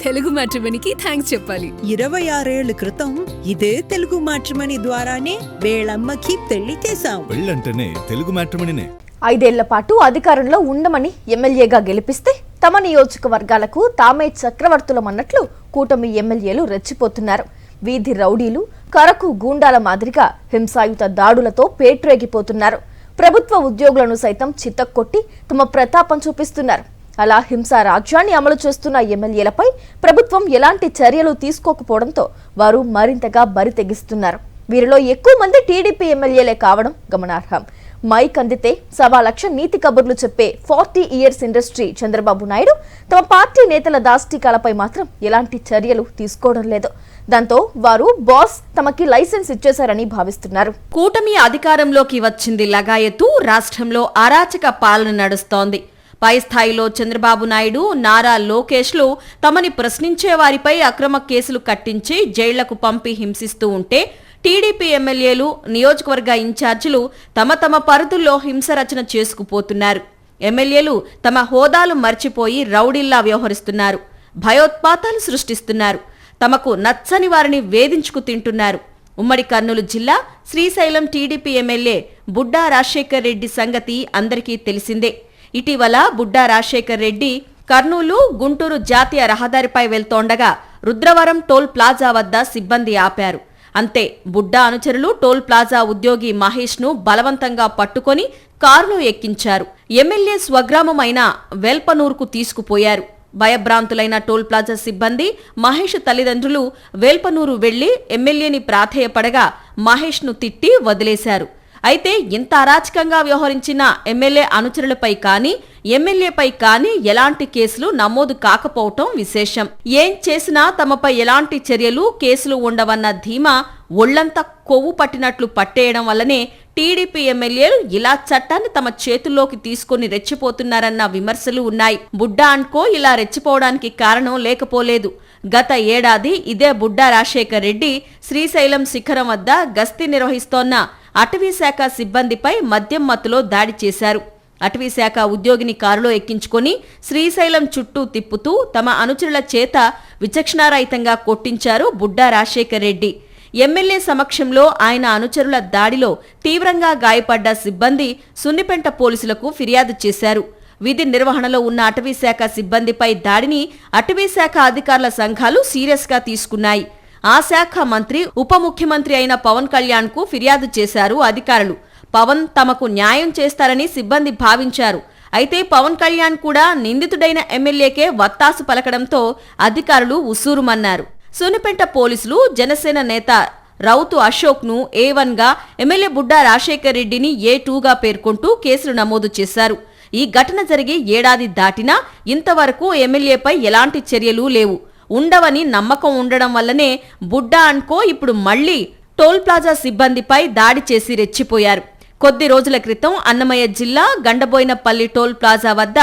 Telugu మ్యాట్రిమోనీకి thanks చెప్పాలి. 26 ఏళ్ల క్రితం ఇదే తెలుగు మ్యాట్రిమోనీ ద్వారానే వేళమ్మకి పెళ్లి చేశాం. పెళ్ళంటేనే తెలుగు మ్యాట్రిమోనీనే. 5 ఏళ్ల పాటు అధికారంలో ఉండమని ఎమ్మెల్యేగా గెలిపిస్తే తమ నియోజకవర్గాలకు తామే చక్రవర్తులమన్నట్లు కూటమి ఎమ్మెల్యేలు రెచ్చిపోతున్నారు. వీధి రౌడీలు, కరకు గూండాల మాదిరిగా హింసాయుత దాడులతో పేట్రేగిపోతున్నారు. ప్రభుత్వ ఉద్యోగులను సైతం చిత్తకొట్టి తమ ప్రతాపం చూపిస్తున్నారు. అలా హింసా రాజ్యాన్ని అమలు చేస్తున్న ఎమ్మెల్యేలపై ప్రభుత్వం ఎలాంటి చర్యలు తీసుకోకపోవడంతో వారు మరింతగా బరి తెగిస్తున్నారు. వీరిలో ఎక్కువ మంది టీడీపీ ఎమ్మెల్యేలే కావడం గమనార్హం. మైక్ అందితే 1.25 నీతి కబుర్లు చెప్పే 40 ఇయర్స్ ఇండస్ట్రీ చంద్రబాబు నాయుడు తమ పార్టీ నేతల దాష్టికాలపై మాత్రం ఎలాంటి చర్యలు తీసుకోవడం లేదు. దాంతో వారు బాస్ తమకి లైసెన్స్ ఇచ్చేశారని భావిస్తున్నారు. కూటమి అధికారంలోకి వచ్చింది లగాయత్తు రాష్ట్రంలో అరాచక పాలన నడుస్తోంది. పై స్థాయిలో చంద్రబాబు నాయుడు, నారా లోకేష్లు తమని ప్రశ్నించే వారిపై అక్రమ కేసులు కట్టించి జైళ్లకు పంపి హింసిస్తూ ఉంటే టీడీపీ ఎమ్మెల్యేలు, నియోజకవర్గ ఇన్ఛార్జీలు తమ తమ పరిధుల్లో హింసరచన చేసుకుపోతున్నారు. ఎమ్మెల్యేలు తమ హోదాలు మర్చిపోయి రౌడీల్లా వ్యవహరిస్తున్నారు. భయోత్పాతాలు సృష్టిస్తున్నారు. తమకు నచ్చని వారిని వేధించుకు తింటున్నారు. ఉమ్మడి కర్నూలు జిల్లా శ్రీశైలం టీడీపీ ఎమ్మెల్యే బుడ్డా రాజశేఖర్ రెడ్డి సంగతి అందరికీ తెలిసిందే. ఇటీవల బుడ్డా రాజశేఖర్ రెడ్డి కర్నూలు, గుంటూరు జాతీయ రహదారిపై వెళ్తోండగా రుద్రవరం టోల్ ప్లాజా వద్ద సిబ్బంది ఆపారు. అంతే, బుడ్డా అనుచరులు టోల్ ప్లాజా ఉద్యోగి మహేష్ ను బలవంతంగా పట్టుకొని కారులో ఎక్కించారు. ఎమ్మెల్యే స్వగ్రామం అయిన వేల్పనూరుకు తీసుకుపోయారు. భయభ్రాంతులైన టోల్ ప్లాజా సిబ్బంది మహేష్ తల్లిదండ్రులు వేల్పనూరు వెళ్లి ఎమ్మెల్యేని ప్రాధేయపడగా మహేష్ ను తిట్టి వదిలేశారు. అయితే ఇంత అరాచకంగా వ్యవహరించిన ఎమ్మెల్యే అనుచరులపై కానీ, ఎమ్మెల్యేపై కానీ ఎలాంటి కేసులు నమోదు కాకపోవటం విశేషం. ఏం చేసినా తమపై ఎలాంటి చర్యలు, కేసులు ఉండవన్న ధీమా ఒళ్లంతా కొవ్వు పట్టినట్లు పట్టేయడం వల్లనే టీడీపీ ఎమ్మెల్యేలు ఇలా చట్టాన్ని తమ చేతుల్లోకి తీసుకుని రెచ్చిపోతున్నారన్న విమర్శలు ఉన్నాయి. బుడ్డా అనుకో ఇలా రెచ్చిపోవడానికి కారణం లేకపోలేదు. గత ఏడాది ఇదే బుడ్డా రాజశేఖర్ రెడ్డి శ్రీశైలం శిఖరం వద్ద గస్తీ నిర్వహిస్తోన్న అటవీశాఖ సిబ్బందిపై మద్యం మత్తులో దాడి చేశారు. అటవీశాఖ ఉద్యోగిని కారులో ఎక్కించుకొని శ్రీశైలం చుట్టూ తిప్పుతూ తమ అనుచరుల చేత విచక్షణారహితంగా కొట్టించారు బుడ్డా రాజశేఖర్ రెడ్డి. ఎమ్మెల్యే సమక్షంలో ఆయన అనుచరుల దాడిలో తీవ్రంగా గాయపడ్డ సిబ్బంది సున్నిపెంట పోలీసులకు ఫిర్యాదు చేశారు. విధి నిర్వహణలో ఉన్న అటవీశాఖ సిబ్బందిపై దాడిని అటవీశాఖ అధికారుల సంఘాలు సీరియస్గా తీసుకున్నాయి. ఆ శాఖ మంత్రి, ఉప ముఖ్యమంత్రి అయిన పవన్ కళ్యాణ్ కు ఫిర్యాదు చేశారు అధికారులు. పవన్ తమకు న్యాయం చేస్తారని సిబ్బంది భావించారు. అయితే పవన్ కళ్యాణ్ కూడా నిందితుడైన ఎమ్మెల్యేకే వత్తాసు పలకడంతో అధికారులు ఉసూరుమన్నారు. సునిపెంట పోలీసులు జనసేన నేత రౌతు అశోక్ ను A1 గా, ఎమ్మెల్యే బుడ్డా రాజశేఖర్ రెడ్డిని A2 గా పేర్కొంటూ కేసులు నమోదు చేశారు. ఈ ఘటన జరిగి ఏడాది దాటినా ఇంతవరకు ఎమ్మెల్యేపై ఎలాంటి చర్యలు లేవు. ఉండవని నమ్మకం ఉండడం వల్లనే బుడ్డా అనుకో ఇప్పుడు మళ్లీ టోల్ ప్లాజా సిబ్బందిపై దాడి చేసి రెచ్చిపోయారు. కొద్ది రోజుల క్రితం అన్నమయ్య జిల్లా గండబోయినపల్లి టోల్ ప్లాజా వద్ద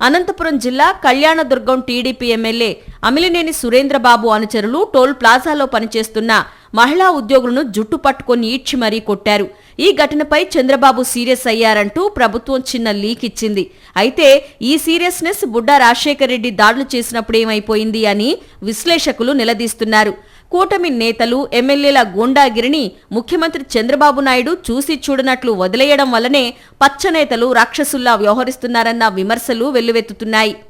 అనంతపురం జిల్లా కళ్యాణదుర్గం టీడీపీ ఎమ్మెల్యే అమిలినేని సురేంద్రబాబు అనుచరులు టోల్ ప్లాజాలో పనిచేస్తున్న మహిళా ఉద్యోగులను జుట్టు పట్టుకొని ఈడ్చి మరీ కొట్టారు. ఈ ఘటనపై చంద్రబాబు సీరియస్ అయ్యారంటూ ప్రభుత్వం చిన్న లీక్ ఇచ్చింది. అయితే ఈ సీరియస్నెస్ బుడ్డా రాజశేఖర్ రెడ్డి దాడులు చేసినప్పుడు ఏమైపోయింది అని విశ్లేషకులు నిలదీస్తున్నారు. కూటమి నేతలు, ఎమ్మెల్యేల గూండాగిరిని ముఖ్యమంత్రి చంద్రబాబు నాయుడు చూసి చూడనట్లు వదిలేయడం వల్లనే పచ్చనేతలు రాక్షసుల్లా వ్యవహరిస్తున్నారన్న విమర్శలు వెల్లువెత్తుతున్నాయి.